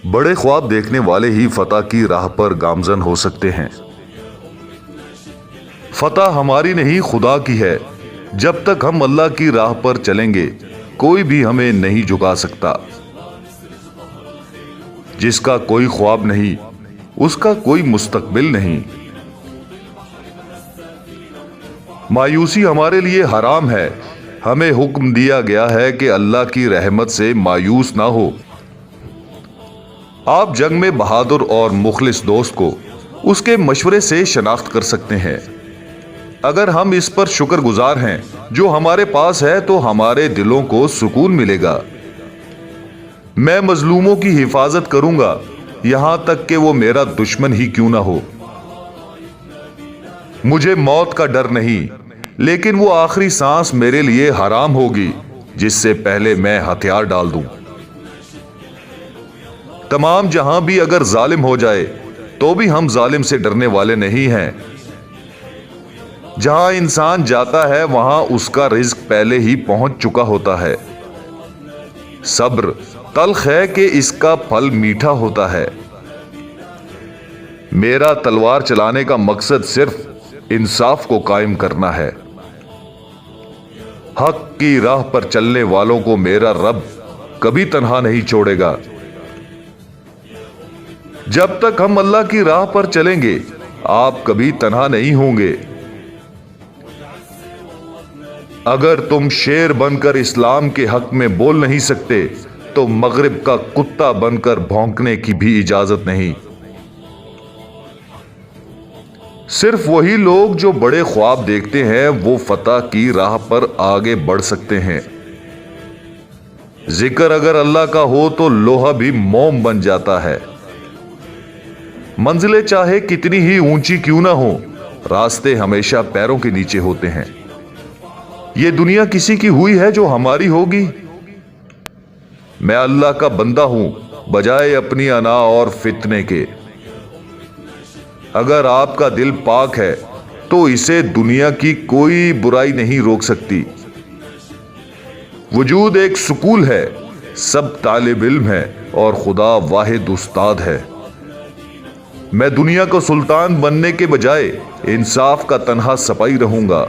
بڑے خواب دیکھنے والے ہی فتح کی راہ پر گامزن ہو سکتے ہیں۔ فتح ہماری نہیں خدا کی ہے۔ جب تک ہم اللہ کی راہ پر چلیں گے کوئی بھی ہمیں نہیں جھکا سکتا۔ جس کا کوئی خواب نہیں اس کا کوئی مستقبل نہیں۔ مایوسی ہمارے لیے حرام ہے۔ ہمیں حکم دیا گیا ہے کہ اللہ کی رحمت سے مایوس نہ ہو۔ آپ جنگ میں بہادر اور مخلص دوست کو اس کے مشورے سے شناخت کر سکتے ہیں۔ اگر ہم اس پر شکر گزار ہیں جو ہمارے پاس ہے تو ہمارے دلوں کو سکون ملے گا۔ میں مظلوموں کی حفاظت کروں گا یہاں تک کہ وہ میرا دشمن ہی کیوں نہ ہو۔ مجھے موت کا ڈر نہیں، لیکن وہ آخری سانس میرے لیے حرام ہوگی جس سے پہلے میں ہتھیار ڈال دوں۔ تمام جہاں بھی اگر ظالم ہو جائے تو بھی ہم ظالم سے ڈرنے والے نہیں ہیں۔ جہاں انسان جاتا ہے وہاں اس کا رزق پہلے ہی پہنچ چکا ہوتا ہے۔ صبر تلخ ہے کہ اس کا پھل میٹھا ہوتا ہے۔ میرا تلوار چلانے کا مقصد صرف انصاف کو قائم کرنا ہے۔ حق کی راہ پر چلنے والوں کو میرا رب کبھی تنہا نہیں چھوڑے گا۔ جب تک ہم اللہ کی راہ پر چلیں گے آپ کبھی تنہا نہیں ہوں گے۔ اگر تم شیر بن کر اسلام کے حق میں بول نہیں سکتے تو مغرب کا کتا بن کر بھونکنے کی بھی اجازت نہیں۔ صرف وہی لوگ جو بڑے خواب دیکھتے ہیں وہ فتح کی راہ پر آگے بڑھ سکتے ہیں۔ ذکر اگر اللہ کا ہو تو لوہا بھی موم بن جاتا ہے۔ منزلیں چاہے کتنی ہی اونچی کیوں نہ ہو راستے ہمیشہ پیروں کے نیچے ہوتے ہیں۔ یہ دنیا کسی کی ہوئی ہے جو ہماری ہوگی؟ میں اللہ کا بندہ ہوں بجائے اپنی انا اور فتنے کے۔ اگر آپ کا دل پاک ہے تو اسے دنیا کی کوئی برائی نہیں روک سکتی۔ وجود ایک سکول ہے، سب طالب علم ہے اور خدا واحد استاد ہے۔ میں دنیا کو سلطان بننے کے بجائے انصاف کا تنہا سپاہی رہوں گا۔